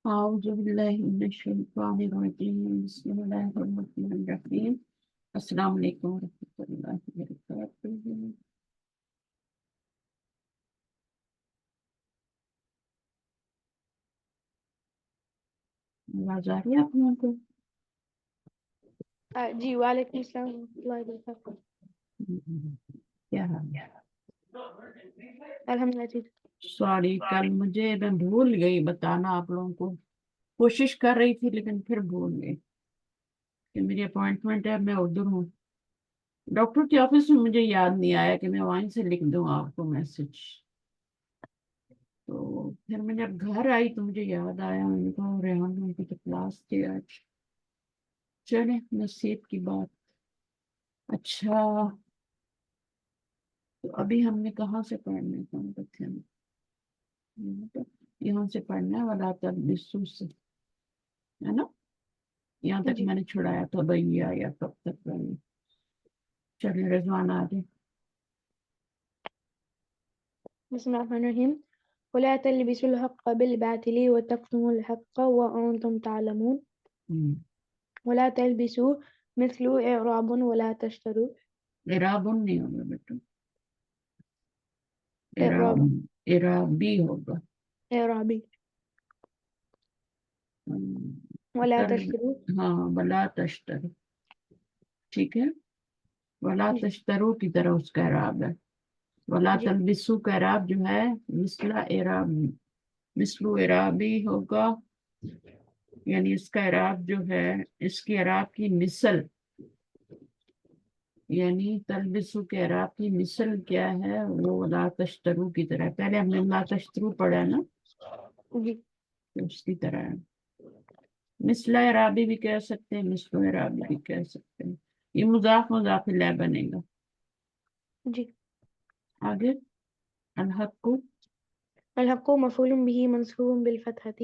أعوذ بالله من الشيطان الرجيم بسم الله الرحمن الرحيم السلام علیکم ورحمۃ اللہ وبرکاتہ. آواز آ رہی ہے آپ لوگوں کو؟ جی وعلیکم السلام ورحمۃ اللہ وبرکاتہ. کیا حال ہے؟ الحمد للہ. سوری کل میں بھول گئی بتانا آپ لوگوں کو. کوشش کر رہی تھی لیکن پھر بھول گئی کہ میری اپوائنٹمنٹ ہے. میں ادھر ہوں ڈاکٹر کے آفس میں. مجھے یاد نہیں آیا کہ میں وہیں سے لکھ دوں آپ کو میسج. تو پھر میں جب گھر آئی تو مجھے یاد آیا. میں نے کہا ریحان ان کی تو کلاس تھی آج. چلے نصیب کی بات. اچھا تو ابھی ہم نے کہاں سے پڑھنے کا بچے میں یہاں سے پڑھنا ہے ولا تلبسوا سے ہے نا. یہاں تک جی میں نے چھڑایا تھا بھیا یا کب تک پڑھنا. چلے رضوان آ جائے. بسم اللہ الرحمن الرحیم. ولا تلبسوا الحق بالباطل وتكتموا الحق وأنتم تعلمون. ولا تلبسوا مثل إعراب ولا تشتروا. اعرابن نہیں ہوگا بیٹا. إعراب اعرابی ہوگا. إعرابي. ولا تشتروا. ہاں ولا تشترو. ٹھیک ہے. ولا جی تشترو کی طرح اس کا اعراب ہے. ولا جی تلبسو کا اعراب جو ہے مثل اعرابی ہوگا. یعنی اس کا اعراب جو ہے اس کی اعراب کی مثل. یعنی تلبسو کے اعراب کی مثل کیا ہے وہ لا تشترو کی طرح. پہلے ہم نے لا تشترو پڑھا نا جی تو اس کی طرح ہے. مثل اعرابی بھی کہہ سکتے ہیں مثل اعرابی بھی کہہ سکتے ہیں. یہ مضاف الیہ بنے گا. جی. آگے الحق کو الحق مفعول به منصوب بالفتحة.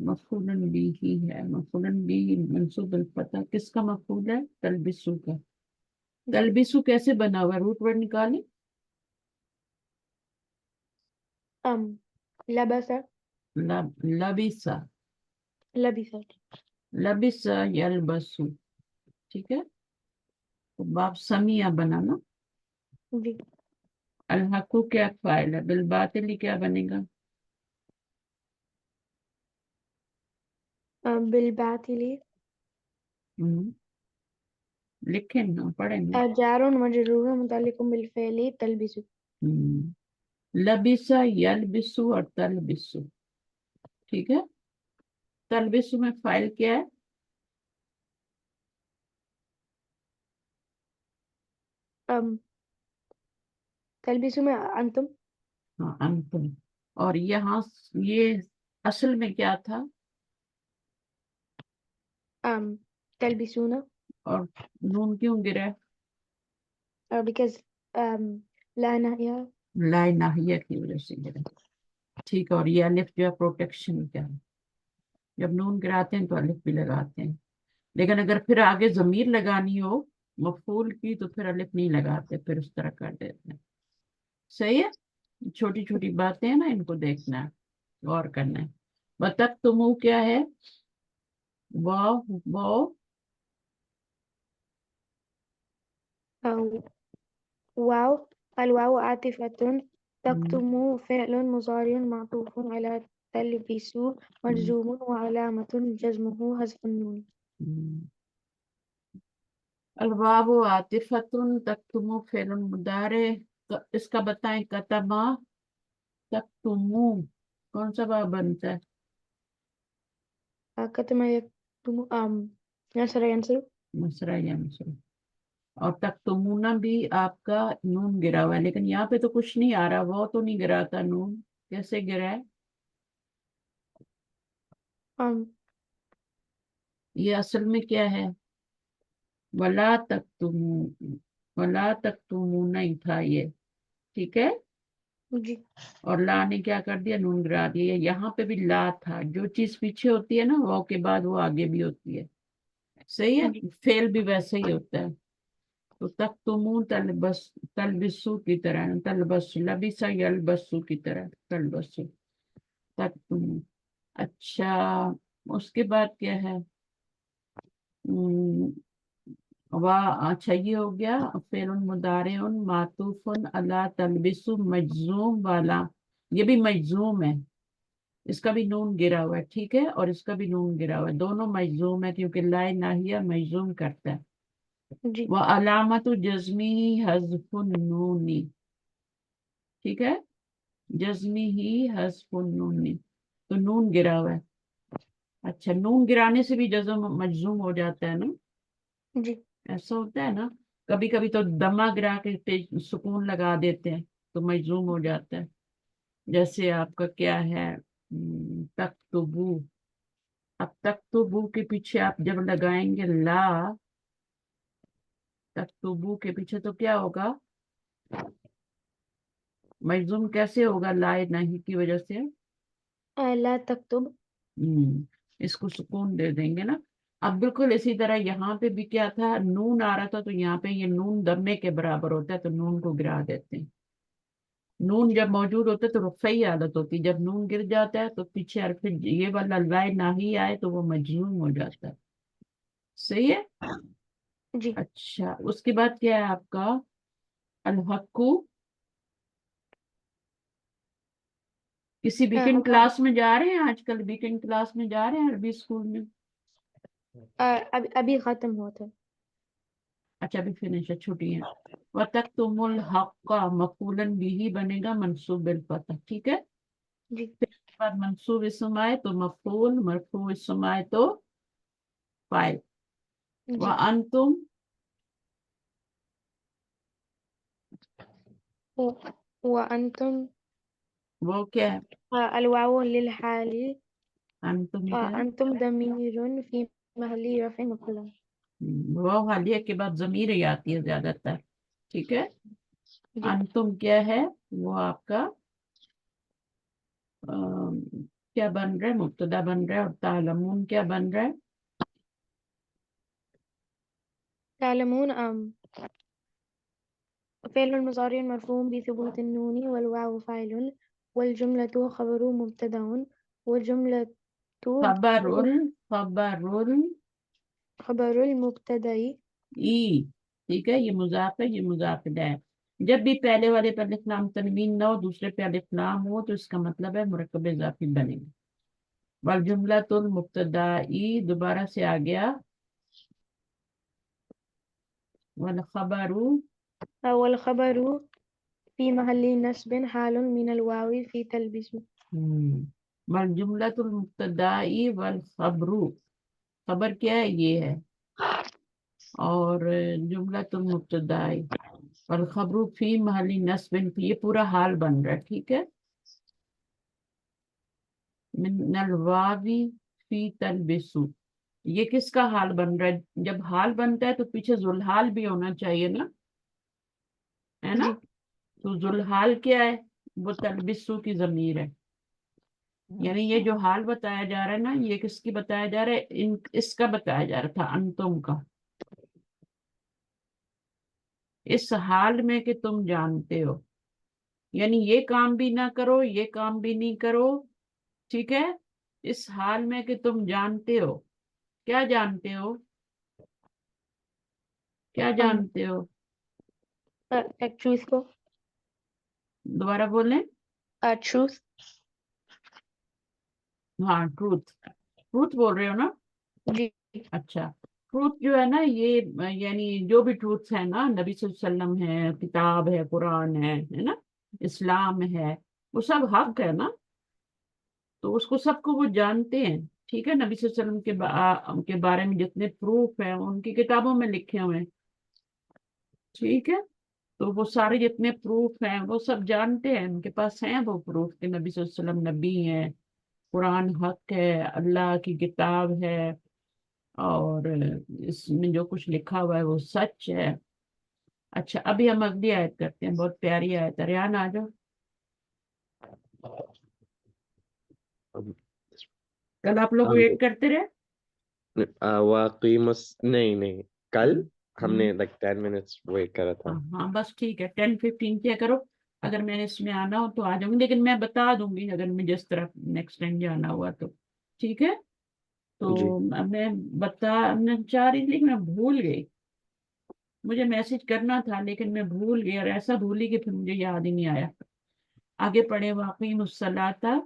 مفعول بھی ہی ہے. مفعول بھی منصوب الفتح. کس کا مفعول ہے؟ تلبسو کا. جی تلبسو کیسے بنا ہوا؟ روٹ ورڈ نکالیں. لبس لبسا لبس. لبسا یلبسو. ٹھیک ہے. تو باب سمیہ بنا نا. جی الحق کیا فاعل ہے؟ بالباطل کیا بنے گا؟ بالباطل لکھیں نا پڑھیں گے. جار مجرور متعلق بالفعل تلبس. لبسا یلبسو اور تلبسو. ٹھیک ہے. تلبسو میں فاعل کیا ہے؟ تلبس میں انتم. ہاں انتم. اور یہاں یہ اصل میں کیا تھا؟ تلبسون. اور نون کیوں گرا؟ because لا ناہیہ. لا ناہیہ کی وجہ سے گرا. ٹھیک ہے. اور یہ الف جو ہے پروٹیکشن کیا ہے. جب نون گراتے ہیں تو الف بھی لگاتے ہیں. لیکن اگر پھر آگے ضمیر لگانی ہو مفعول کی تو پھر الف نہیں لگاتے. پھر اس طرح کر دیتے ہیں. صحیح ہے. چھوٹی چھوٹی باتیں ہیں نا ان کو دیکھنا ہے غور کرنا ہے. وَتَكْتُمُوا کیا ہے؟ واو واو الواو عاطفة. تكتم فعل مضارع معطوف على تلبسوا مجزوم وعلامة جزمه حذف النون. الواو عاطفۃ تکتم فعل مضارع. اس کا بتائیں. کتبا تکتمو کون سا باب بنتا ہے؟ كتم يكتم نصر ينصر. مسرا ینصر. اور تکتمونا بھی آپ کا نون گرا ہوا ہے. لیکن یہاں پہ تو کچھ نہیں آ رہا. وہ تو نہیں گرا تھا نون. کیسے گرا ہے؟ یہ اصل میں کیا ہے؟ ولا تکتمون نہیں تھا یہ. ٹھیک ہے. جی اور لا نے کیا کر دیا؟ نون گرا دیا. یہاں پہ بھی لا تھا. جو چیز پیچھے ہوتی ہے نا واو کے بعد وہ آگے بھی ہوتی ہے. صحیح ہے. جی فعل بھی ویسے ہی ہوتا ہے. تو تکتمون تلبسو کی طرح. تلبسو لبسا یلبسو کی طرح تلبسو. तक्तुमू। अच्छा, उसके बाद क्या है? वाह, अच्छा ये हो गया। फेरुन मुदारिउन मातूफुन अला तलबिसु मजजूम वाला, ये भी मजजूम है, इसका भी नून गिरा हुआ है, ठीक है, और इसका भी नून गिरा हुआ है, दोनों मजजूम है क्योंकि ला नाहिया मजजूम करता है। जी वह अलामतु जज्मी हज़्फुन नूनी, ठीक है, जज्मी ही हज़्फुन नूनी, तो नून गिरा हुआ है। अच्छा, नून गिराने से भी जज्म मजजूम हो जाता है ना, जी ऐसा होता है ना। कभी कभी तो दमा गिरा के सुकून लगा देते हैं तो मजजूम हो जाता है। जैसे आपका क्या है, तख्तुबू। अब तख्तुबू के पीछे आप जब लगाएंगे ला, तख्तुबू के पीछे तो क्या होगा, मजजूम कैसे होगा लाए नहीं की वजह से? ला तक्तुब। इसको सुकून दे देंगे ना। अब बिल्कुल इसी तरह यहाँ पे भी क्या था, नून आ रहा था तो यहाँ पे ये नून दमे के बराबर होता है तो नून को गिरा देते हैं। नून जब मौजूद होता है तो रुफ़ई आदत होती है, जब नून गिर जाता है तो पीछे और फिर ये वाला लाए ना ही आए तो वो मजनून हो जाता है। सही है। जी अच्छा, उसके बाद क्या है आपका, अलहक्कू। किसी वीकेंड क्लास में जा रहे हैं आजकल, वीकेंड क्लास में जा रहे हैं अरबी स्कूल में? अभी अभी खत्म हुआ था। अच्छा, अभी फिनिश है, छुट्टी है। वतक्तुमुल हक्का मफूलन बिही बनेगा मंसूब बिल फतह, ठीक है। जी फिर उसके बाद मंसूब इसम आए तो मफूल, मरफू इसम आए तो फाइल। व जी अंतुम, وأنتم वो क्या है? الواو للحال अंतुम क्या है? أنتم ضمير في محل رفع مبتدأ वो हालिया के बाद जमीर ही आती है ज्यादातर, ठीक है। जी अंतुम क्या है, वो आपका क्या बन रहा है, मुब्तदा बन रहा है, और तालमून क्या बन रहा है? تعلمون فعل مضارع مرفوع بثبوت النون والواو فاعل والجملة خبر مبتدأ والجملة खबरुल, खबरुल خبر المبتدأ ई, ठीक है, ये मुजाफ है, ये मुजाफ है। जब भी पहले वाले पे अलिफ लाम तनवीन ना हो, दूसरे पे अलिफ लाम हो, तो इसका मतलब है मुरक्कब इजाफी बनेगा। वल जुमलतुल मुब्तदाई दोबारा से आ गया। वल खबरु, والخبر في محل نصب حال من الواو في تلبس वल जुमलतुल मुब्तदाई वल खबरू, खबर क्या है, ये है, और जुमलतुल मुब्तदाई वल खबरू फी महली नस्बिन, ये पूरा हाल बन रहा है, ठीक है। मिनल वावी फी तलबिसु, ये किसका हाल बन रहा है? जब हाल बनता है तो पीछे जुलहाल भी होना चाहिए ना, है ना। जी तो जुलहाल क्या है, वो तलबिसु की जमीर है। यानी ये जो हाल बताया जा रहा है ना, ये किसकी बताया जा रहा है, इसका बताया जा रहा था, अंतुम का। इस हाल में कि तुम जानते हो, यानी ये काम भी ना करो, ये काम भी नहीं करो, ठीक है। इस हाल में कि तुम जानते हो, क्या जानते हो, क्या um जानते हो? truth को दोबारा बोलें। truth हाँ, ट्रूथ, ट्रूथ बोल रहे हो ना। जी अच्छा, ट्रूथ जो है ना, ये यानी जो भी ट्रूथ है ना, नबी सल्लल्लाहु अलैहि वसल्लम है, किताब है, कुरान है ना, इस्लाम है, वो सब हक है ना। तो उसको सबको वो जानते हैं, ठीक है। नबी सल्लल्लाहु अलैहि वसल्लम के बारे में जितने प्रूफ हैं उनकी किताबों में लिखे हुए हैं, ठीक है। तो वो सारे जितने प्रूफ हैं वो सब जानते हैं, उनके पास हैं वो प्रूफ कि नबी सल्लल्लाहु अलैहि वसल्लम नबी हैं, कुरान हक है, अल्लाह की किताब है, और इसमें जो कुछ लिखा हुआ है वो सच है। अच्छा, अभी हम अगली आयत करते हैं, बहुत प्यारी आयत है, रेहान आ जाओ। अब कल आप लोग हम वेट करते रहे। वाकई नहीं नहीं, कल हम्म, हमने like 10 minutes वेट करा था। हाँ हाँ, बस ठीक है, 10-15 क्या करो, अगर मैंने इसमें आना हो तो आ जाऊंगी, लेकिन मैं बता दूंगी अगर मुझे इस तरफ नेक्स्ट टाइम जाना हुआ तो। ठीक है, जी तो मैं चाह रही थी लेकिन मैं भूल गई। मुझे मैसेज करना था लेकिन मैं भूल गई, और ऐसा भूली कि फिर मुझे याद ही नहीं आया। आगे पढ़े, वाकई मुसलाता।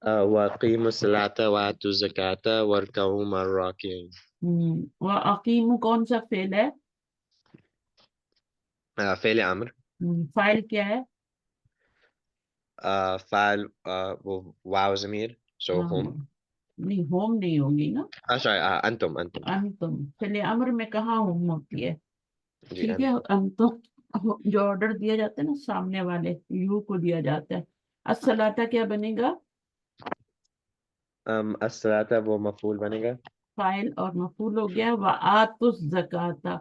وأقيموا الصلاة وآتوا الزكاة واركعوا مع الراكعين. व अकीमु कौन सा फेल है? فعل أمر. फाइल क्या है? فعل واو ضمير so हाँ, هم. नहीं होम नहीं होगी ना। sorry أنتم. अंतुम, चलिए अम्र में कहाँ होम होती है? जी ठीक है, अंतुम जो ऑर्डर दिया जाता है ना सामने वाले यू को दिया जाता है। अस्सलाता क्या बनेगा? الصلاة वो मफूल बनेगा. फाइल और मफूल हो गया। व आतु जकाता,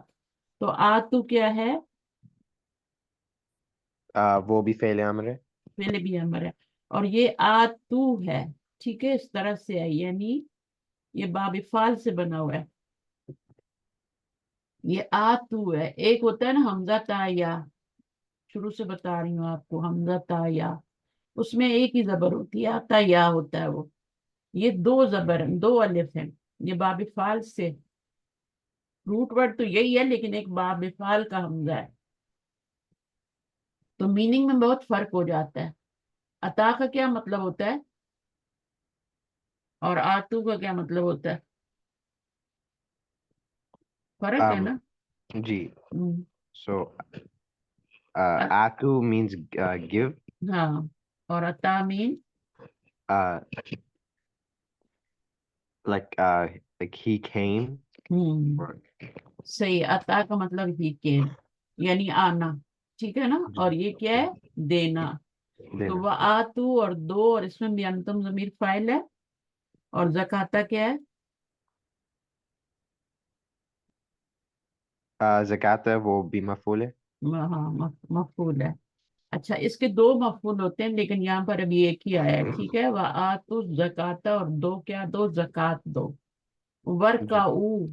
तो आतु क्या है? वो भी फेल अमर है. पहले भी अमर है, और ये आतु है। ठीक है, इस तरह से है, यानी ये बाब फाल से बना हुआ है। ये आतु है। एक होता है ना हमजा ताया, शुरू से बता रही हूँ आपको, हमजा ताया, उसमें एक ही जबर होती है, आता या होता है वो। ये दो जबर हैं, दो अलिफ हैं। ये बाब फाल से, रूट वर्ड तो यही है लेकिन एक बाब फाल का हमजा है, तो मीनिंग में बहुत फर्क हो जाता है। अता का क्या मतलब होता है और आतू का क्या मतलब होता है? फर्क है um, ना। जी हम्म, so अ- atu means give. हाँ, और अता mean uh, like he came. Hmm, or- सही। अता का मतलब ही केम, यानी आना। ठीक है ना, जी और ये क्या है? देना। तो देना. वह आतू और दो, और इसमें भी अंतम जमीर फाइल है। और जकाता क्या है? ज़कात है वो भी मफूल है. हाँ, मफूल है। अच्छा, इसके दो मफूल होते हैं लेकिन यहाँ पर अभी एक ही आया है। ठीक है, वह आतु जकाता, और दो क्या दो? जकात दो। जी वर्काऊ,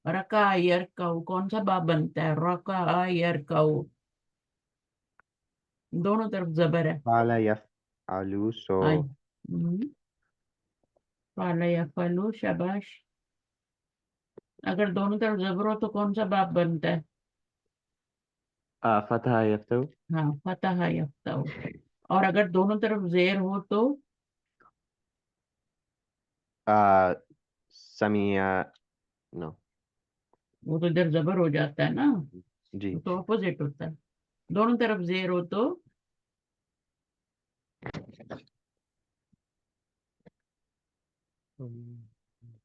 रका यरकाऊ, कौन सा बाब बनता है? रका यरकाऊ, दोनों तरफ जबर है। फाला यफ आलू so आई, फाला या फलू, शाबाश। अगर दोनों तरफ जबर हो तो कौन सा बाब बनता है? फतह यफ्तू. हाँ, फतह यफ्ताऊ। और अगर दोनों तरफ जेर हो तो? समिया नो. वो तो इधर जबर हो जाता है ना, जी वो तो ऑपोजिट होता है। दोनों तरफ जेर हो तो?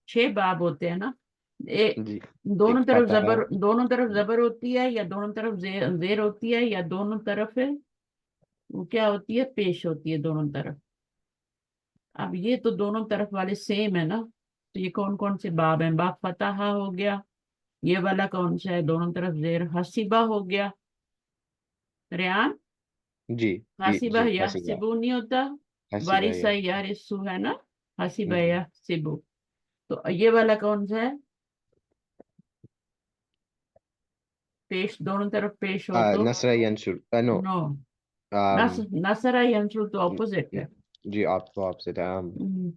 छह बाब होते हैं ना। जी दोनों एक तरफ फतह. जबर, दोनों तरफ जबर होती है, या दोनों तरफ जेर होती है, या दोनों तरफ वो क्या होती है? पेश होती है दोनों तरफ। अब ये तो दोनों तरफ वाले सेम है ना, तो ये कौन कौन से बाब हैं? बाब फतहा हो गया, ये वाला कौन सा है दोनों तरफ जेर? हसीबा हो गया। रेहान, जी हसीबा जी या हसीबा. सिबू नहीं होता? हसीबा वारिसा या. यारिसु है ना, हसीबा जी या सिबू। तो ये वाला कौन सा है? पेश, दोनों तरफ पेश हो तो? नसरा यंसुर नो. नो, नसरा यंसुर तो ऑपोजिट है। जी आपको आपसे हम्म,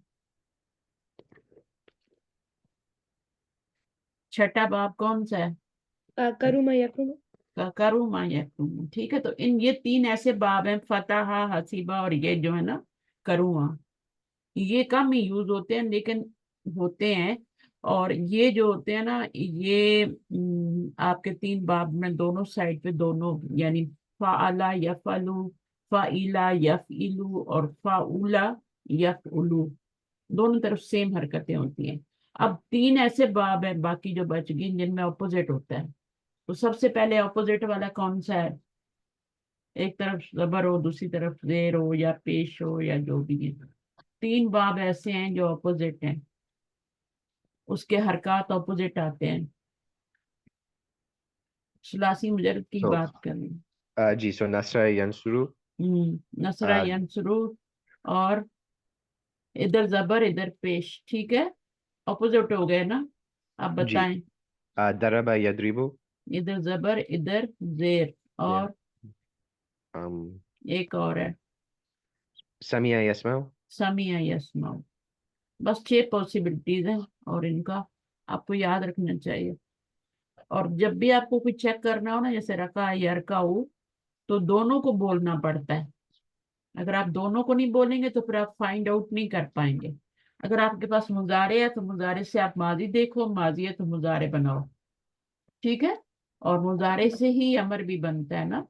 छठा बाब कौन सा है? करूमा यकरूमा। करूमा यकरूम। ठीक है, तो इन ये तीन ऐसे बाब हैं, फतहा, हसीबा, और ये जो है ना करूआ। ये कम ही यूज होते हैं लेकिन होते हैं। और ये जो होते हैं ना, ये आपके तीन बाब में दोनों साइड पे, दोनों यानी फाला यफलू, फाइला यफइलू, और फाउला यफउलू, दोनों तरफ सेम हरकतें होती हैं। अब तीन ऐसे बाब हैं बाकी जो बच गए जिनमें ऑपोजिट होता है। तो सबसे पहले ऑपोजिट वाला कौन सा है? एक तरफ जबर हो, दूसरी तरफ जेर हो, या पेश हो, या जो भी है। तीन बाब ऐसे हैं जो ऑपोजिट हैं, उसके हरकत ऑपोजिट आते हैं। सुलासी मुजरद की सो बात कर रही हूँ। जी सो नसरा यंसुरु. नसरा यंसुरु, और इधर जबर इधर पेश। ठीक है, ऑपोजिट हो गए ना। आप जी बताएं। दरबा यदरिबु. इधर जबर इधर जेर, और ایک اور ہے سمع يسمع. سمیع یسمع. بس 6 پاسبلٹیز ہیں اور ان کا آپ کو یاد رکھنا چاہیے. اور جب بھی آپ کو کوئی چیک کرنا ہو نا جیسے رکا یرکعو تو دونوں کو بولنا پڑتا ہے. اگر آپ دونوں کو نہیں بولیں گے تو پھر آپ فائنڈ آؤٹ نہیں کر پائیں گے. اگر آپ کے پاس مضارع ہے تو مضارع سے آپ ماضی دیکھو, ماضی ہے تو مضارع بناؤ. ٹھیک ہے. اور مضارع سے ہی امر بھی بنتا ہے نا,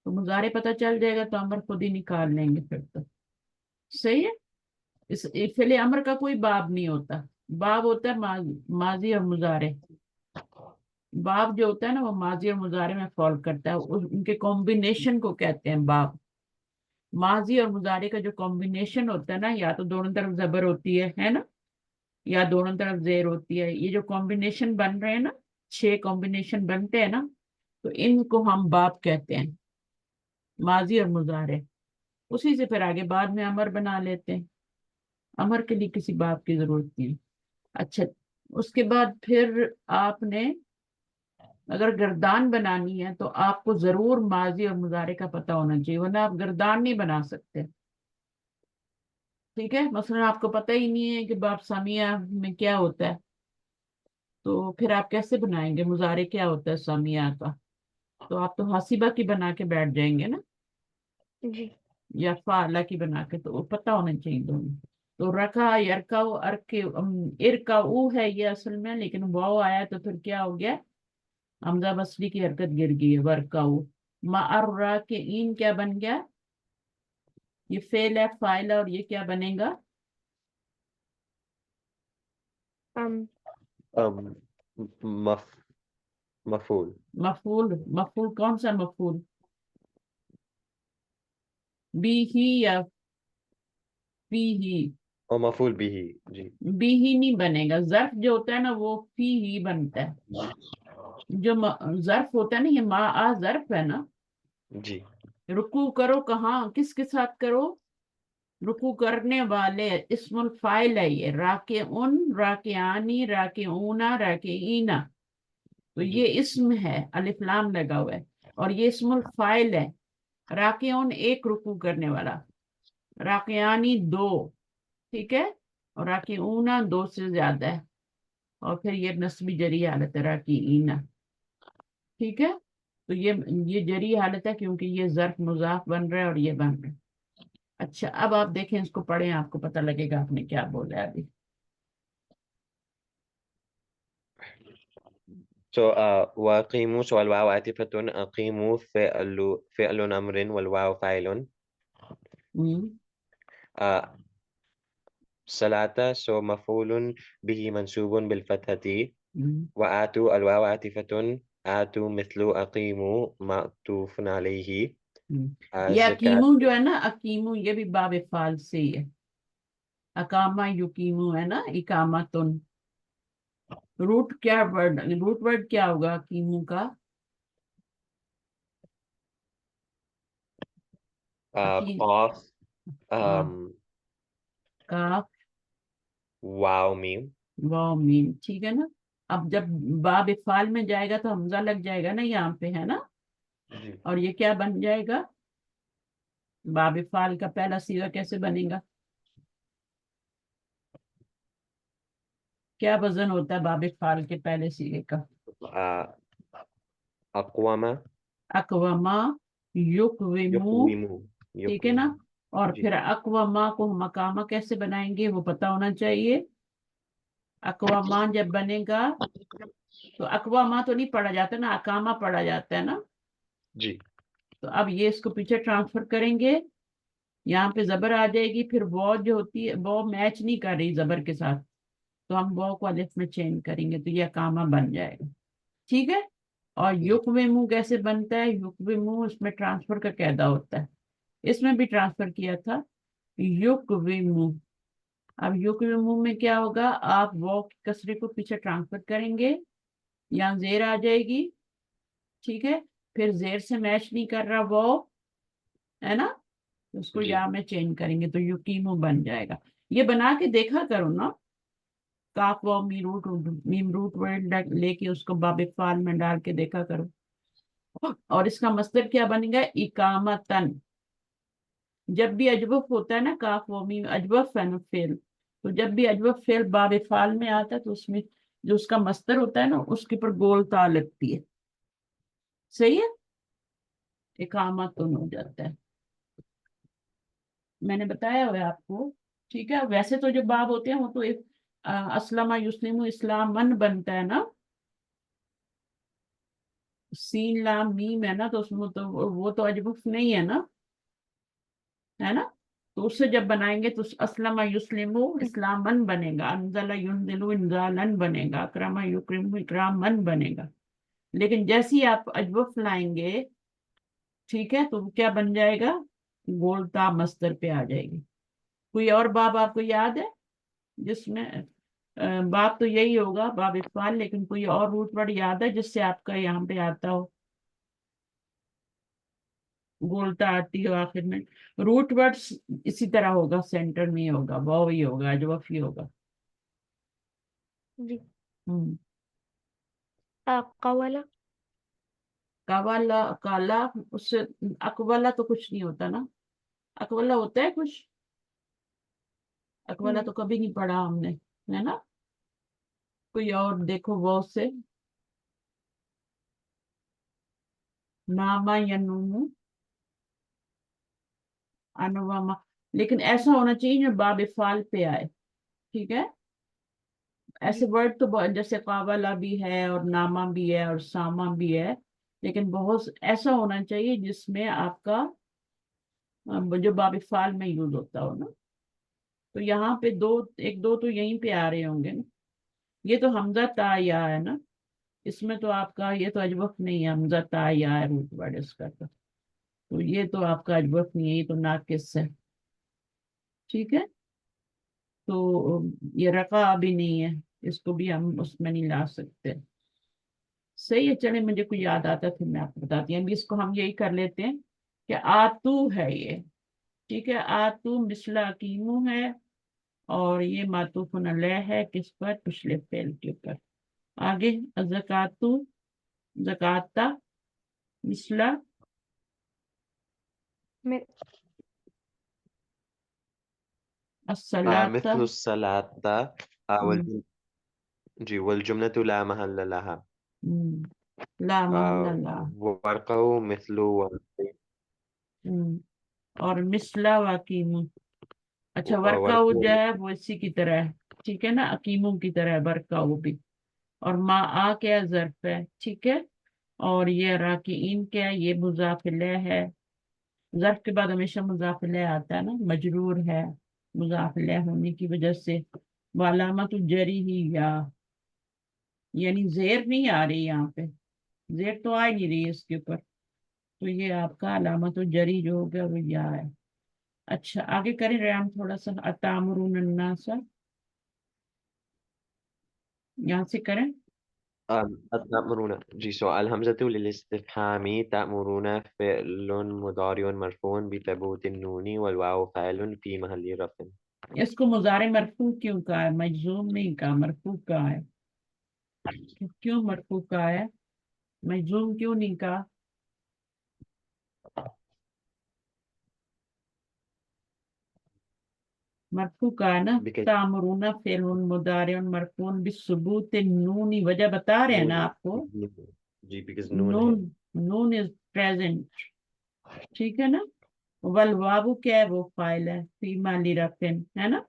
تو مضارع پتہ چل جائے گا تو امر خود ہی نکال لیں گے پھر تو. صحیح ہے. اس فعل امر کا کوئی باب نہیں ہوتا. باب ہوتا ہے ماضی اور مضارع. باب جو ہوتا ہے نا وہ ماضی اور مضارع میں فال کرتا ہے, ان کے کمبینیشن کو کہتے ہیں باب. ماضی اور مضارع کا جو کمبینیشن ہوتا ہے نا, یا تو دونوں طرف زبر ہوتی ہے نا, یا دونوں طرف زیر ہوتی ہے. یہ جو کمبینیشن بن رہے ہیں نا, 6 کمبینیشن بنتے ہیں نا, تو ان کو ہم باب کہتے ہیں, ماضی اور مضارع. اسی سے پھر آگے بعد میں امر بنا لیتے ہیں. امر کے لیے کسی باب کی ضرورت نہیں. اچھا, اس کے بعد پھر آپ نے اگر گردان بنانی ہے تو آپ کو ضرور ماضی اور مضارع کا پتہ ہونا چاہیے, ورنہ آپ گردان نہیں بنا سکتے. ٹھیک ہے. مثلا آپ کو پتہ ہی نہیں ہے کہ باب سامیہ میں کیا ہوتا ہے, تو پھر آپ کیسے بنائیں گے مضارع کیا ہوتا ہے سامیہ کا؟ تو آپ تو حاسبہ کی بنا کے بیٹھ جائیں گے نا, جی. یا فعلہ کی بنا کے, تو وہ پتہ ہونا چاہیے دونوں. تو رکھا یرکعو ارکعو ہے یہ اصل میں, لیکن واو آیا تو پھر کیا ہو گیا, حمزہ بصری کی حرکت گر گئی ہے. ورکعو مع کے این کیا بن گیا, یہ فعل ہے فاعل ہے, اور یہ کیا بنے گا, ام مفعول. مفعول. مفعول کون سا مفعول, بی ہی یا فی ہی؟ اور مفعول بھی. جی. بی ہی نہیں بنے گا. ظرف جو ہوتا ہے نا وہ فی ہی بنتا ہے. جو ظرف ہوتا ہے نا, یہ ما ظرف ہے نا. جی. رکوع کرو کہاں, کس کے ساتھ کرو, رکوع کرنے والے, اسم الفاعل ہے یہ. راکعون, راکعانی, راکعونا, راکعینا. تو یہ اسم ہے, الف لام لگا ہوا ہے, اور یہ اسم الفاعل ہے. راکعون ایک رکوع کرنے والا, راکعانی 2. ٹھیک ہے. اور راکعونا 2 سے زیادہ ہے, اور پھر یہ نصبی جری حالت ہے راکعینا. ٹھیک ہے. تو یہ جری حالت ہے کیونکہ یہ ظرف مضاف بن رہا ہے اور یہ بن رہا ہے. اچھا, اب آپ دیکھیں اس کو پڑھیں, آپ کو پتہ لگے گا آپ نے کیا بولا ہے ابھی. So, وَأَقِيمُوا, so الواو عاطفة, أقيموا فعل أمر والواو فاعل. صلاة, so مفعول به منصوب بالفتحة. وآتوا الواو عاطفة, آتوا مثل أقيموا معطوف عليه. یہ اقیمو جو ہے نا, اقیمو یہ بھی باب فعل سے ہی ہے. اقامہ یقیمو ہے نا, اقامتن. روٹ ورڈ کیا ہوگا اقیمو کا, قاف, کاف, واو, میم. واو, میم. ٹھیک ہے نا. اب جب باب فعل میں جائے گا تو حمزہ لگ جائے گا نا یہاں پہ, ہے نا, اور یہ کیا بن جائے گا, باب فعل کا پہلا صیغہ کیسے بنے گا, کیا وزن ہوتا ہے باب فعل کے پہلے صیغے کا, اقوام, اقواما, یقومو. ٹھیک ہے نا. اور پھر اقواما کو ہم مقامہ کیسے بنائیں گے وہ پتہ ہونا چاہیے. اقواما جب بنے گا تو اقواما تو نہیں پڑھا جاتا نا, اقامہ پڑھا جاتا ہے نا. جی. تو اب یہ اس کو پیچھے ٹرانسفر کریں گے, یہاں پہ زبر آ جائے گی, پھر وہ جو ہوتی ہے وہ میچ نہیں کر رہی زبر کے ساتھ, تو ہم وہ کو الف میں چینج کریں گے تو یہ اقامہ بن جائے گا. ٹھیک ہے. اور یقومو کیسے بنتا ہے, یقومو اس میں ٹرانسفر کا قاعدہ ہوتا ہے, اس میں بھی ٹرانسفر کیا تھا یقومو. اب یقومو میں کیا ہوگا, آپ وہ کسرے کو پیچھے ٹرانسفر کریں گے, یہاں زیر آ جائے گی. ٹھیک ہے. پھر زیر سے میچ نہیں کر رہا وہ, ہے نا, اس کو یا میں چینج کریں گے تو یقیمو بن جائے گا. یہ بنا کے دیکھا کرو نا, کاف و میم روٹ ورڈ لے کے اس کو باب فعل میں ڈال کے دیکھا کرو. और इसका मस्दर क्या बनेगा, इकामतन। जब भी अजवफ होता है ना, काफ व मीम अजवफ है ना फेल, तो जब भी अजवफ फेल बाब फाल में आता है तो उसमें जो उसका मस्दर होता है ना उसके ऊपर गोल ता लगती है। सही है, इकामतन हो जाता है, मैंने बताया हुआ है आपको। ठीक है, वैसे तो जो बाब होते हैं वो तो एक असलमा युस्लिमु इस्लामन बनता है ना, सीन लाम मीम है ना, तो उसमें तो वो तो अजवफ नहीं है ना, है ना। तो उससे जब बनाएंगे तो असलमा युस्लिमु इस्लामन बनेगा, अनजला युनजिलु इंजालन बनेगा, अकरमा युक्रिमु इकरामन बनेगा। लेकिन जैसे ही आप अजवफ लाएंगे, ठीक है, तो वो क्या बन जाएगा, गोलता मस्तर पे आ जाएगी। कोई और बाब आपको याद है जिसमें बाब तो यही होगा, बाब इकबाल, लेकिन कोई और रूट वर्ड याद है जिससे आपका यहाँ पे आता हो, बोलता आती हो आखिर में। रूट वर्ड्स इसी तरह होगा, सेंटर में ही होगा, वाव ही होगा, अजवफ ही होगा। जी। हम्म। कवला। कावाला काला, उससे अकवाला तो कुछ नहीं होता ना, अकवाला होता है कुछ, अकवाला तो कभी नहीं पढ़ा हमने, है ना। कोई और देखो, वाव से नामा या नूमू अनुवामा, लेकिन ऐसा होना चाहिए जो बाब फाल पे आए। ठीक है, ऐसे जी। वर्ड तो जैसे कावाला भी है और नामा भी है और सामा भी है, लेकिन बहुत ऐसा होना चाहिए जिसमें आपका जो बाब फाल में यूज होता हो ना। तो यहाँ पे दो, एक दो तो यहीं पे आ रहे होंगे ना। ये तो हमजा ता या है ना, इसमें तो आपका ये तो अजवफ नहीं है, हमजा ता या है रूट वर्ड इसका, तो ये तो आपका अजवफ नहीं है, ये तो नाकिस है। ठीक है, तो ये रका भी नहीं है, इसको भी हम उसमें नहीं ला सकते। सही है, चले, मुझे कोई याद आता फिर मैं आपको बताती हूँ, अभी इसको हम यही कर लेते हैं कि आतू है ये। ठीक है, आतू मिसला कीमू है, और ये मातूफुन अलैह है, किस पर, पिछले फेल के ऊपर। आगे ज़कातु, ज़काता, मिसला, म- अस्सलाता। مثل الصلاة हम्म, والجملة لا محل لها. ला महल्ला ला। ورقه مثل हम्म, और मिसला व कीमू, अच्छा वर्का वो जो ورقه है वो इसी की तरह है, ठीक है ना, अकीमों की तरह है वर्का वो भी। और मा आ क्या जर्फ है, ठीक है। और ये राकीन क्या है, ये मुजाफिले है, जर्फ के बाद हमेशा मुजाफिले आता है ना, मजरूर है मुजाफिले होने की वजह से। वालामा तो जरी ही या, यानी जेर नहीं आ रही यहाँ पे, जेर तो आ ही नहीं रही है इसके ऊपर, तो ये आपका अलामा तो जरी जो हो गया वो या है। अच्छा आगे करें रैम थोड़ा सा, अतामुरुन अन्नासा, यहाँ से करें। تأمرون سؤال همزة للاستفهام تأمرون فعل مضارع مرفوع بثبوت النون والواو فاعل في محل رفع. इसको मुजारे मरफू क्यों कहा है, मजजूम नहीं कहा, मरफू कहा है। क्यों मरफू कहा है, मजजूम क्यों नहीं कहा। मरफू कहा है ना, because तामरूना फेल मुदारे मरफून बिसुबूत नूनी, वजह बता रहे हैं ना नून आपको, because नून नून, है. नून इज प्रेजेंट, ठीक है ना। वल वाबू क्या है, वो फाइल है, फी माली रफिन, है ना।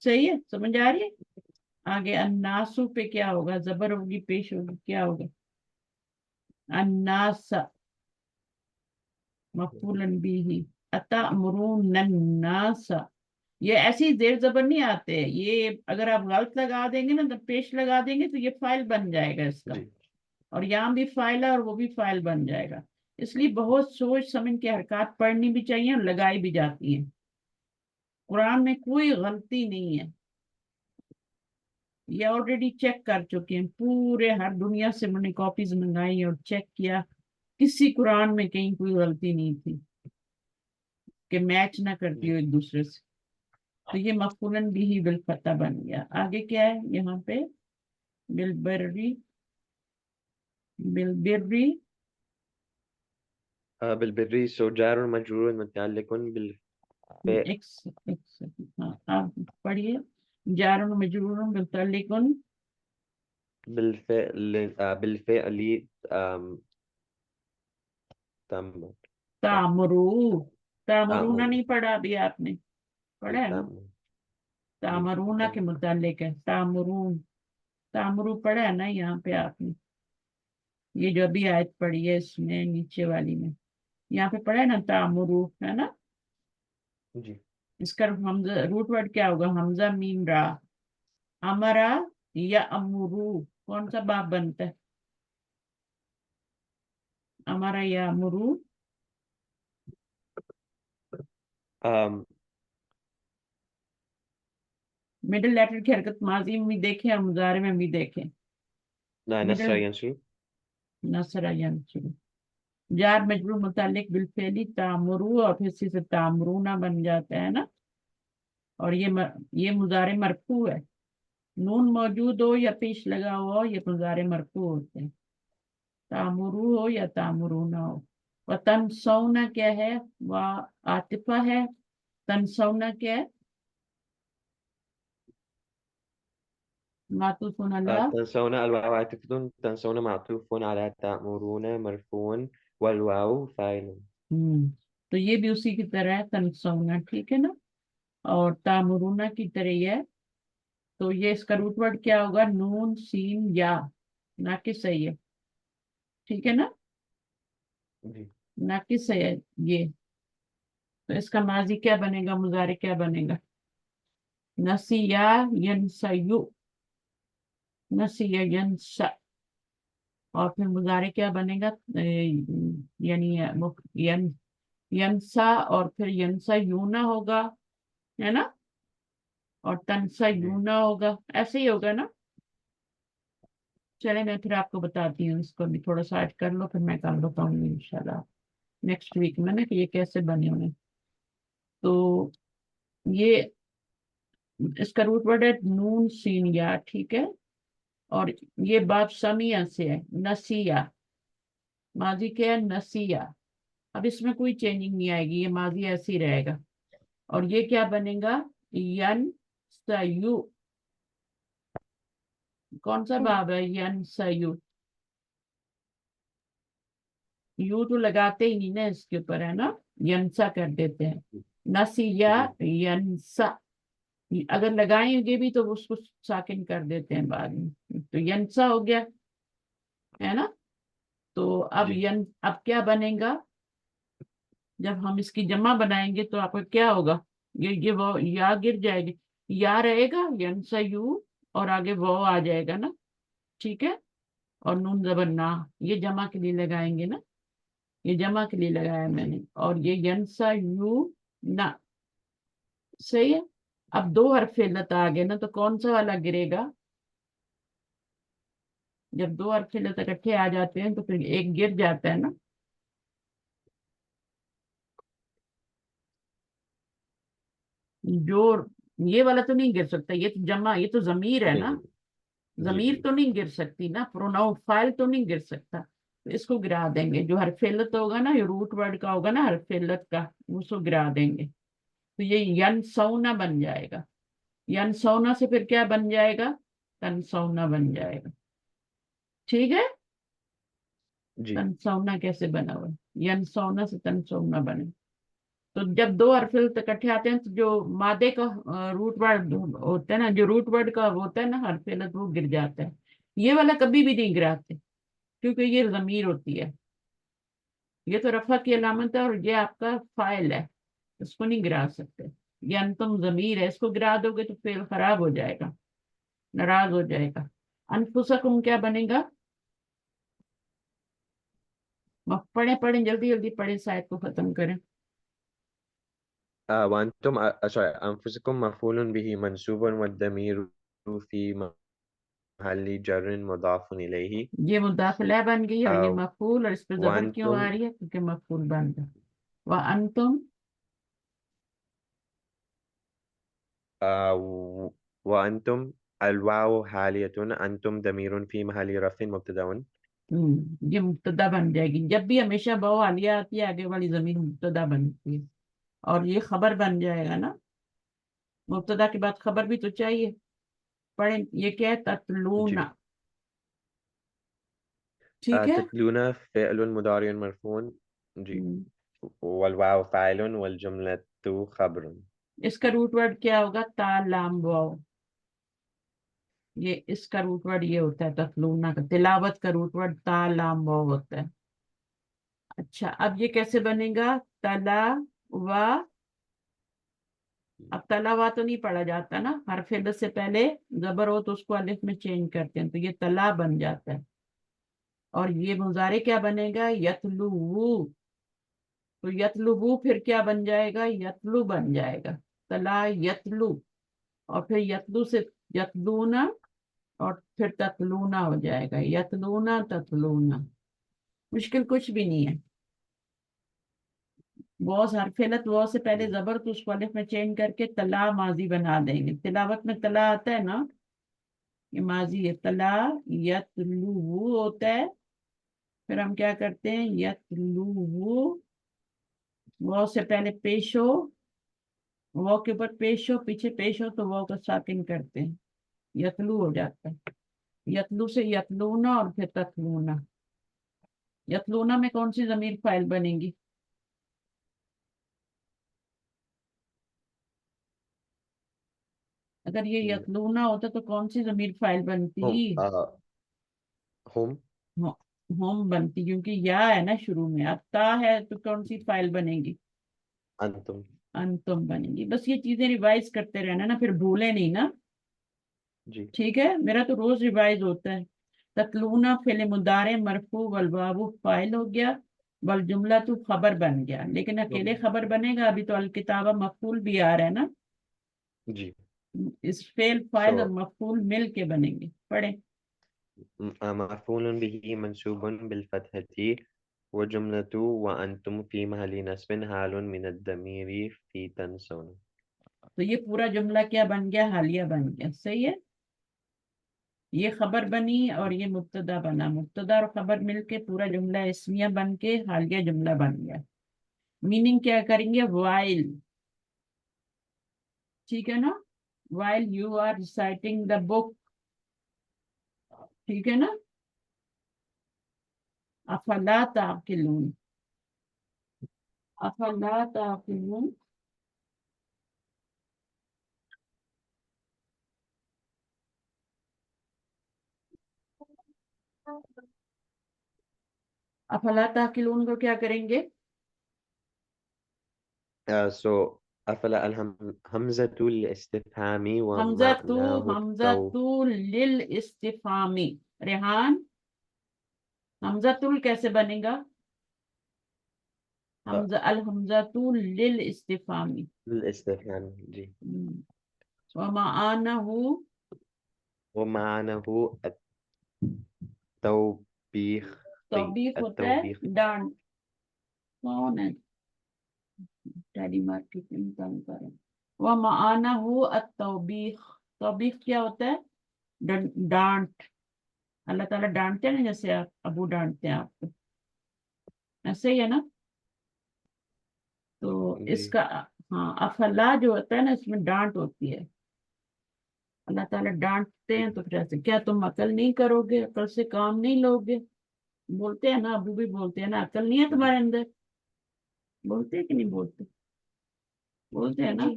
सही है, समझ आ रही है। आगे अन्नासु पे क्या होगा, जबर होगी, पेश होगी, क्या होगा, अन्नास, मफूलन बिही, अतअमुरुन अन्नास। ये ऐसे ही जेर जबर नहीं आते, ये अगर आप गलत लगा देंगे ना, तो पेश लगा देंगे तो ये फाइल बन जाएगा इसका, जी. और यहाँ भी फाइल है और वो भी फाइल बन जाएगा। इसलिए बहुत सोच समझ के हरकत पढ़नी भी चाहिए और लगाई भी जाती हैं, कुरान में कोई गलती नहीं है, ये ऑलरेडी चेक कर चुके हैं पूरे, हर दुनिया से मैंने कॉपीज मंगाई और चेक किया, किसी कुरान में कहीं कोई गलती नहीं थी कि मैच ना करती जी. हो एक दूसरे से। तो ये मफूलन भी ही बिलफता बन गया। आगे क्या है यहाँ पे, बिलबर्री, बिलबिर्री, بالبري سو جار مجرور متعلق بالفعل ایک سیکنڈ، ہاں آپ پڑھیے. جار و مجرور متعلق بالفعل تم تعمرو. تعمرونا تأمر نہیں پڑھا ابھی آپ نے؟ پڑھا ہے نا؟ تأمر جی تعمرونا کے متعلق ہے. تعمرون، تعمرو پڑھا ہے نا یہاں پہ آپ نے؟ یہ جو ابھی آیت پڑھی ہے اس میں نیچے والی میں یہاں پہ پڑھا ہے نا تعمرو، ہے نا؟ جی اس کا حمزہ روٹ ورڈ کیا ہوگا؟ حمزہ میم را. امرا یا امرو کون سا باب بنتا ہے؟ امرا یا امرو. مڈل لیٹر کی حرکت ماضی میں بھی دیکھیں اور مضارع میں بھی دیکھیں. نصر مڈل ينصر نصر ینصر. جار مجرور متعلق بالفعلی تعمرو اور پھر سے تعمرونا بن جاتا ہے نا. اور یہ مضارع مرفوع ہے. نون موجود ہو یا پیش لگا ہوا ہو یہ مضارع مرفوع ہوتے ہیں. تعمرو ہو یا تعمرونا ہو. و تنسونا کیا ہے؟ و عاطفہ ہے. تنسونا کیا ہے؟ معطوف علی. تنسون الواو عاطفة تنسون معطوف على تأمرون مرفوع والواو فاعل تو یہ بھی اسی کی طرح ہے تنسونا، ٹھیک ہے نا؟ اور تعمرونا کی طرح ہی ہے. تو یہ اس کا روٹ ورڈ کیا ہوگا؟ نون سین یا. ناقص ہے یہ، ٹھیک ہے نا؟ جی ناقص ہے یہ. تو اس کا ماضی کیا بنے گا؟ مضارع کیا بنے گا؟ نسیا ینسیو. نسیا ینسا. اور پھر مضارع کیا بنے گا؟ یعنی ینسا اور پھر ینسا یونا ہوگا، ہے نا؟ اور تنسا جی یونا ہوگا، ایسے ہی ہوگا نا؟ چلے میں پھر آپ کو بتاتی ہوں، اس کو بھی تھوڑا سا ایڈ کر لو پھر میں کل بتاؤں گی انشاءاللہ نیکسٹ ویک میں نا کہ یہ کیسے بنے ہوئے. تو یہ اس کا روٹ ورڈ ہے نون سین یا، ٹھیک ہے؟ اور یہ باب سمیہ سے ہے. نسیہ ماضی کیا ہے؟ نسیہ. اب اس میں کوئی چینجنگ نہیں آئے گی، یہ ماضی ایسے ہی رہے گا. اور یہ کیا بنے گا؟ ین سیو. کون سا باب ہے ین سیو؟ یو تو لگاتے ہی نہیں نا اس کے اوپر، ہے نا؟ ینسا کر دیتے ہیں. نسیہ جی ینسا. اگر لگائیں گے بھی تو اس کو ساکن کر دیتے ہیں بعد میں. تو ینسا ہو گیا، ہے نا؟ تو اب جی اب کیا بنے گا؟ جب ہم اس کی جمع بنائیں گے تو آپ کا کیا ہوگا؟ یہ وہ یا گر جائے گی، یا رہے گا ینسا یو اور آگے وہ آ جائے گا نا، ٹھیک ہے؟ اور نون زبر نہ، یہ جمع کے لیے لگائیں گے نا، یہ جمع کے لیے لگایا میں نے. اور یہ ینسا یو نہ، صحیح ہے. اب دو حرف علت آ گئے نا تو کون سا والا گرے گا؟ جب دو حرف علت اکٹھے آ جاتے ہیں تو پھر ایک گر جاتا ہے نا. جو یہ والا تو نہیں گر سکتا، یہ تو جمع، یہ تو ضمیر ہے نا. نہیں جی ضمیر جی تو نہیں گر سکتی نا، پروناؤن فائل تو نہیں گر سکتا. تو اس کو گرا دیں گے. جو حرف علت ہوگا نا، یہ روٹ ورڈ کا ہوگا نا حرف علت کا، اس کو گرا دیں گے. تو یہ ین سونا بن جائے گا. ین سونا سے پھر کیا بن جائے گا؟ تن سونا بن جائے گا، ٹھیک ہے؟ جی تن سونا کیسے بنا ہوا؟ ین سونا سے تن سونا بنے. تو جب دو حرف علت اکٹھے آتے ہیں تو جو مادے کا روٹ ورڈ ہوتا ہے نا، جو روٹ ورڈ کا ہوتا ہے نا حرف علت، وہ گر جاتا ہے. یہ والا کبھی بھی نہیں گراتے کیونکہ یہ ضمیر ہوتی ہے. یہ تو رفع کی علامت ہے اور یہ آپ کا فاعل ہے، اس کو نہیں گرا سکتے. یہ انتم ضمیر ہے، اس کو گرا دو گے تو فعل خراب ہو جائے گا، ناراض ہو جائے گا. انفسکم کیا بنے گا؟ پڑھیں پڑھیں جلدی جلدی پڑھیں، سائد کو ختم کریں. وأنتم sorry أنفسكم مفعول به منصوب والضمير في محل جر مضاف إليه یہ مداخلہ بن گئی اور یہ آ، مفعول، اور اس پہ زبر کیوں آ وأنتم رہی ہے؟ کیونکہ مفعول بن گیا. وَأَنْتُمْ وأنتم الواو حالية أنتم ضمير في محل رفع مبتدأ ये मुब्तदा बन जाएगी। जब भी हमेशा वाव आलिया आती है आगे वाली जमीन मुब्तदा बनती है, और ये खबर बन जाएगा ना, मुब्तदा के बाद खबर भी तो चाहिए। पढ़ें, ये क्या है, जी ततलूना। ठीक है। تتلون فعل مضارع مرفوع जी हम्म, والواو فاعل والجملة خبر इसका रूट वर्ड क्या होगा, ता लाम वाव। ये इसका रूट वर्ड ये होता है ततलूना का, तिलावत का रूट वर्ड ता लाम वाव होता है। अच्छा, अब ये कैसे बनेगा, तला वा। अब तला वा तो नहीं पढ़ा जाता ना, हरफ इल्लत से पहले जबर हो तो उसको अलिफ में चेंज करते हैं, तो ये तला बन जाता है। और ये मुजारे क्या बनेगा, यतलुवु। तो यतलुबु फिर क्या बन जाएगा, यतलु बन जाएगा। तला यतलु, और फिर यतलु से यतलूना, और फिर ततलूना हो जाएगा, यतलूना ततलूना। मुश्किल कुछ भी नहीं है। बहुत हरफिलत वो से पहले जबर तो उसको अलिफ में चेंज करके तला माजी बना देंगे। तिलावत में तला आता है ना, ये माजी है, तला यतलु होता है। फिर हम क्या करते हैं, यतलु, वो से पहले पेश हो, वो के ऊपर पेश हो, पीछे पेश हो, तो वो को साकिन करते हैं, यतलू हो जाता है। यतलू से यतलूना और फिर ततलूना। यतलूना में कौन सी जमीर फाइल बनेगी, अगर ये यतलूना होता तो कौन सी जमीर फाइल बनती, هم هم होम बनती, क्योंकि या है ना शुरू में, अब ता है तो कौन सी फाइल बनेगी, أنتم अंतुम बनेगी। बस ये चीजें रिवाइज करते रहना ना, फिर भूले नहीं ना। जी ठीक है, मेरा तो रोज रिवाइज होता है। ततलूना फिल मुदारे मरफू वल वावु फाइल हो गया, वल जुमला तो खबर बन गया, लेकिन अकेले खबर बनेगा, अभी तो अल किताबा मफूल भी आ रहा है ना। जी इस फेल फाइल और so मफूल मिल के बनेंगे, पढ़े। مفعول به منصوب بالفتحة وجملة وأنتم في محل نصب حال من الضمير في تنسون तो ये पूरा जुमला क्या बन गया, हालिया बन गया, सही है। ये खबर बनी और ये मुब्तदा बना, मुब्तदा और खबर मिलके पूरा जुमला इस्मिया बन के हालिया जुमला बन गया। मीनिंग क्या करेंगे, वाइल, ठीक है ना, while you are reciting the book, ठीक है ना। अफला ताकिलून, अफला ताकिलून। अफला ताकिलून को क्या करेंगे, so أفلا همزة الاستفهام हमजा तू, ومعناه हमजा तू लिल इस्तिफामी। रेहान, हमजा तुल कैसे बनेगा, हमजा अल हमजा तू लिल इस्तिफामी। الاستفهام जी वमाअनहु, ومعناه التوبيخ तौबीख होता है التوبيخ डांट। कौन है टेली मार्केटिंग काम कर रहा है, वमाअनहु अत-तौबीख। तौबीख क्या होता है, डांट। अल्लाह ताला डांटते हैं ना, जैसे आप अबू डांटते हैं आपको, ऐसे ही है ना। तो जी इसका, हाँ, अफला जो होता है ना, इसमें डांट होती है। अल्लाह ताला डांटते हैं तो फिर ऐसे, क्या तुम अकल नहीं करोगे, अकल से काम नहीं लोगे, बोलते हैं ना, अबू भी बोलते हैं ना, अकल नहीं है जी तुम्हारे अंदर, बोलते हैं कि नहीं बोलते, बोलते हैं ना। जी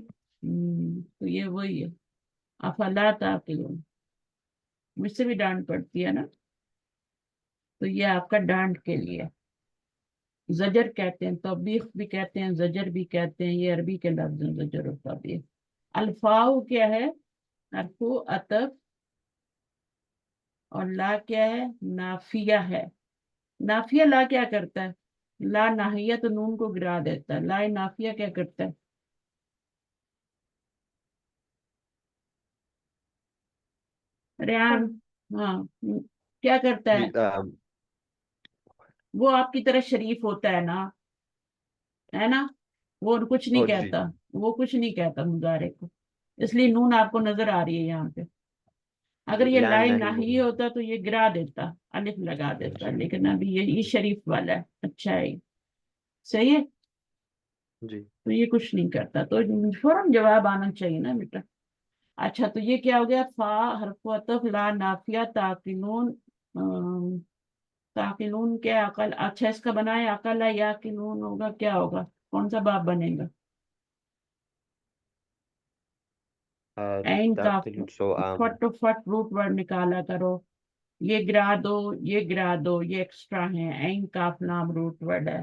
तो ये वही है, अफला ताकिलून। मुझसे भी डांट पड़ती है ना, तो ये आपका डांट के लिए। जजर कहते हैं, तौबीख भी कहते हैं, जजर भी कहते हैं, ये अरबी के लफ्ज हैं, जजर और तौबीख। अल्फाउ क्या है, अरफू अतफ, और ला क्या है, नाफिया है। नाफिया ला क्या करता है, ला नाहिया तो नून को गिरा देता है, ला नाफिया क्या करता है, रेहान। हम हाँ, क्या करता जी है, वो आपकी तरह शरीफ होता है ना, वो कुछ नहीं ओ जी कहता, वो कुछ नहीं कहता मुजारे को, इसलिए नून आपको नजर आ रही है यहाँ पे। اگر یہ لا لائن نہیں نہ ہی ہوتا تو یہ گرا دیتا، الف لگا دیتا، لیکن ابھی یہ شریف والا ہے، اچھا ہے، صحیح ہے، جی تو یہ کچھ نہیں کرتا، تو فوراً جواب آنا چاہیے نا بیٹا۔ اچھا تو یہ کیا ہو گیا، فا حرف عطف لا نافیہ تاقلون، تاقلون کے عقل، اچھا اس کا بنائے عقل یا قلون ہوگا، کیا ہوگا، کون سا باب بنے گا؟ عین کا فٹ فٹ روٹ ورڈ نکالا کرو، یہ گرا دو، یہ گرا دو، یہ ایکسٹرا ہے، عین کاف لام روٹ ورڈ ہے،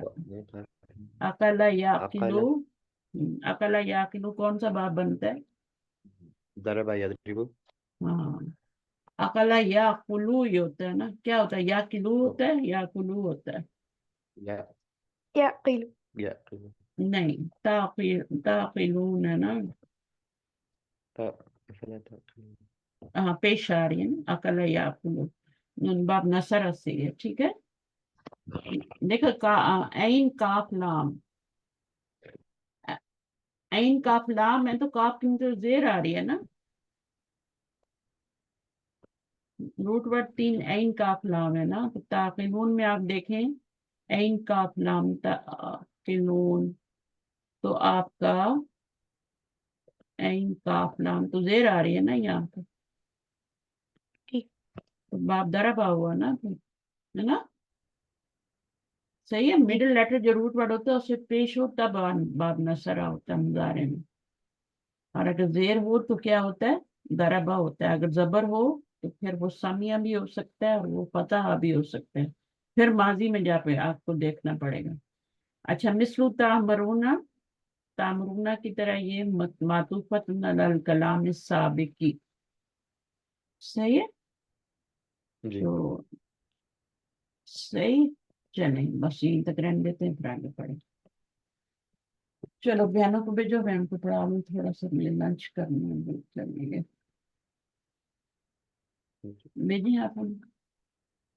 عقل یا قلو، عقل یا قلو کون سا باب بنتا ہے؟ ضرب یضرب ہاں، عقل یا قلو یہ ہوتا ہے نا، کیا ہوتا ہے، یا قلو ہوتا ہے یا قلو ہوتا ہے؟ یا يعقل یا نہیں، تاقلون ہے نا، فلا تعقلون. ہاں پیش آ رہی ہے نا، عقل یا قلو، نون باب نصر سے ہے، ٹھیک ہے، دیکھو عین کاف لام، عین کاف لام ہے تو کاف کی تو زیر آ رہی ہے نا، روٹ ورڈ 3 عین کاف لام ہے نا، تو تاقلون میں آپ دیکھیں عین کاف لام تاقلون، تو آپ کا عین کاف لام تو زیر آ رہی ہے نا یہاں پہ، ٹھیک، تو باب دربا ہوا نا پھر، ہے نا، صحیح ہے، مڈل لیٹر جو روٹ ورڈ ہوتا ہے اسے پیش ہو تب باب نصرہ ہوتا ہے مضارع میں، اور اگر زیر ہو تو کیا ہوتا ہے، دربا ہوتا ہے، اگر زبر ہو تو پھر وہ سامیہ بھی ہو سکتا ہے اور وہ فتح بھی ہو سکتا ہے، پھر ماضی میں جا پہ آپ کو دیکھنا پڑے گا۔ اچھا مثل تعمرونا، تعمرونا کی طرح یہ معطوفت علی الکلام السابقی، صحیح ہے، جی تو صحیح، چلیں بس یہیں تک رہنے دیتے ہیں، پھر آگے پڑھیں، چلو بہنوں کو بھیجو، بہن کو پڑھا لوں، تھوڑا سا مجھے لنچ کرنا ہے، چلیں گے، بھیجیں آپ ہم،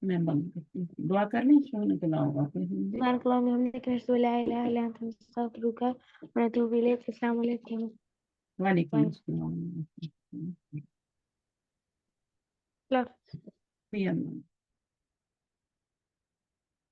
میں بند کرتی ہوں، دعا کر لیں، سونے کے ہوگا پھر ہندی۔ سبحانك اللهم وبحمدك نشهد أن لا إله إلا أنت نستغفرك ونتوب إليك. السلام عليكم. وعلیکم وعلیکم السلام، السلام. فی امان۔